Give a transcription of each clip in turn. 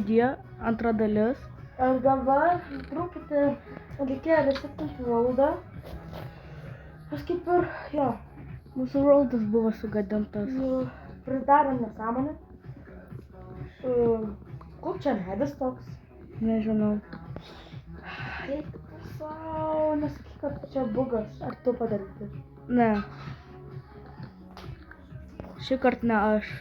video, antra dalis. Dabar truputį reikėjo resetinti valdą. Aš kaip ir, jo, Mūsų valdas buvo sugadintas. pridarė nesąmonę. Kur čia medis toks? Nežinau. Eik tu sau, nesakyk, kad čia bugas. Ar tu padaryti? Ne. Šį kartą ne aš.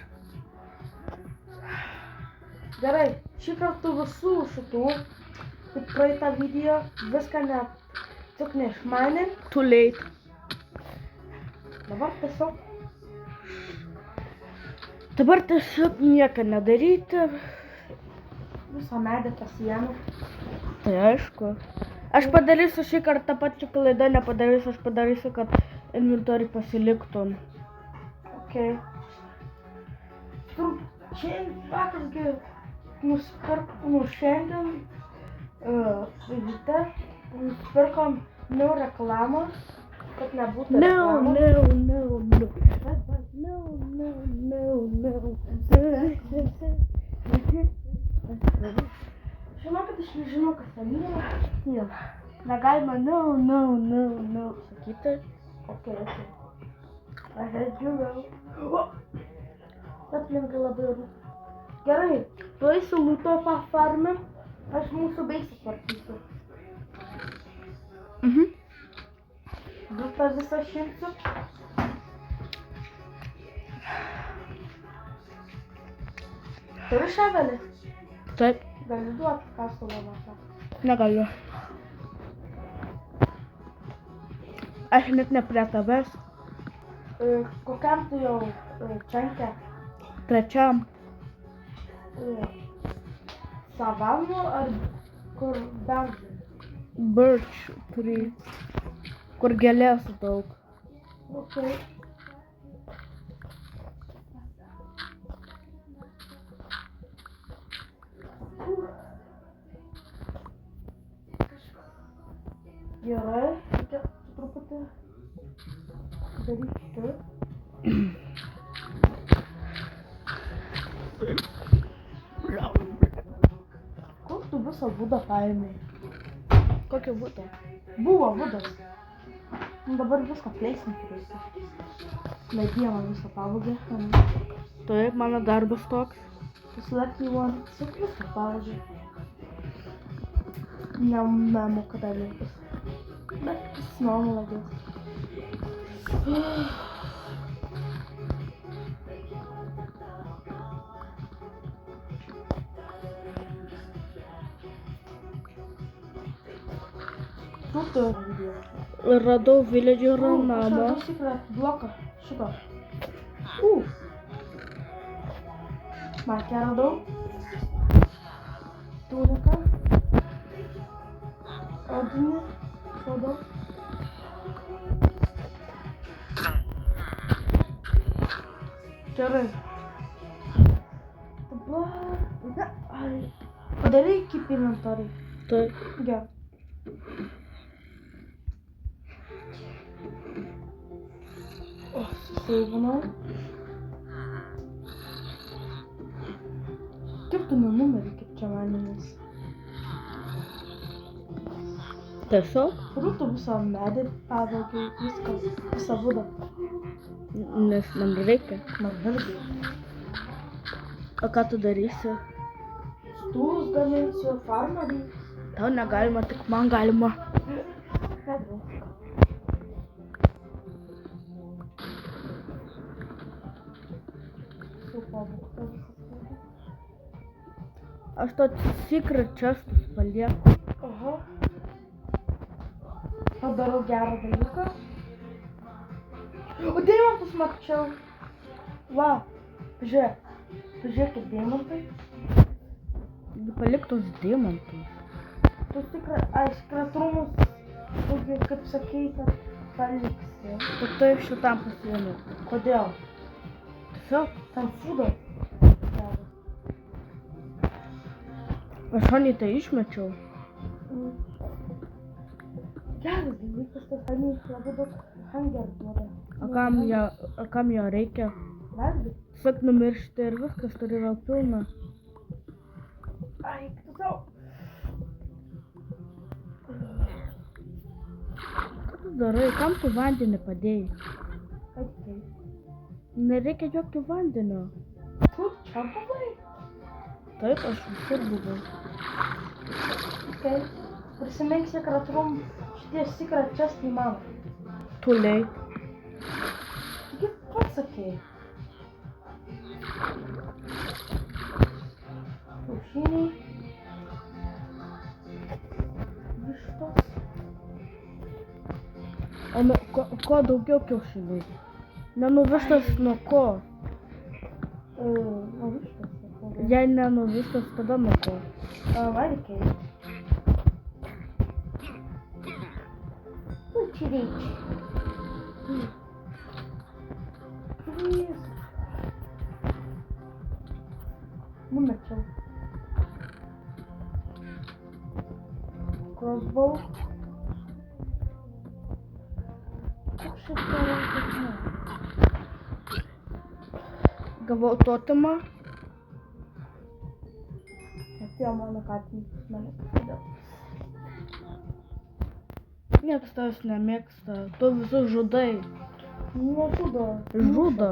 Gerai, šį kartą visų šitų, kaip praeitą video, viską net tik neišmanėm. Too late. Dabar tiesiog Dabar tiesiog nieko nedaryti. visą medį pasiėmė. Tai aišku. Aš padarysiu šį kartą tą pačią klaidą, nepadarysiu, aš padarysiu, kad inventorių pasiliktų. Okei. Šiandien vakargi šiandien ryte nusipirkom reklamos, kad nebūtų No, reklamos. Žinokit, aš nežinau, kas ten yra. Negalima no sakyti. Okei. I heard you well. Bet linkai labai rūpi. Gerai, tu eisi lūto pafarmę, aš mūsų beisą tvarkysiu. Visą šimsiu. Turi šavelį? Taip, Gali duoti kastuvą mažą. negaliu. Aš net ne prie tavęs. Kokiam tu jau čenkia? Trečiam. Savanų ar kur beržai? Birch tree. Kur gėlės daug. Okei. Gerai, reikia truputį daryti taip. Kur tu visą būdą paėmei? Kokio būtų? Buvo būdas. Dabar viską plėsnį turėsi. Medieną visą pavogė. Taip, mano darbas toks. Select you want. Tiesiog viską pavogė. Nemoka dalykus. Bet it's normal, I guess. Kur tu video? Radau villager'o Aš namą. radau secret bloką. Šito. Markę radau. Tuniką. Odinį. Radau. Gerai. Dabar... Padarai kaip inventoriai. Taip. Gerai. Suseivinau. Kaip tu nenumerį, kaip čia manimis? Tiesiog, Kur tu visą medį pavogei, viską, visą būdą? nes man reikia. Man irgi. O ką tu darysi? Stūs gaminsiu, farmerį. Tau negalima, tik man galima. Gerai. Su pabūkta visą. Aš to secret chestus palieku. Aha. Padarau gerą dalyką. O deimantus mačiau. Va, pažiūrėk. Pažiūrėkit deimantai. Palik tos deimantus. Tu tikrai, skratrumus, kaip sakei, kad paliksi. Tu tai šitam pasiėmiau. Kodėl? Tiesiog, Ten fūdas. aš honį tai išmečiau. Geras dalykas, tas hanys labai daug hunger duoda. O kam jo reikia? Valgyt. Sak numiršti ir viskas turi vėl pilna. Ką tu darai, kam tu vandenį padėjai? Okei. Nereikia jokio vandenio. Tu čia buvai? Taip, aš visur buvau. Okei. Prisimink secret room. Šitie secret chestai mano. Too late. Taigi pats sakei. Kiaušiniai. Vištos. O nu, ko daugiau kiaušinių? Nenuvištas nuo ko? O vištos. Jei nenuvištas, tada nuo ko? Marikiai. Nu, čia reikia. Numečiau. Crossbow. Koks šis karas? Gavau totemą. Atėjo mano katinas mane pasidėl. Niekas tavęs nemėgsta. Tu visus žudai. Nežudo. Žudo.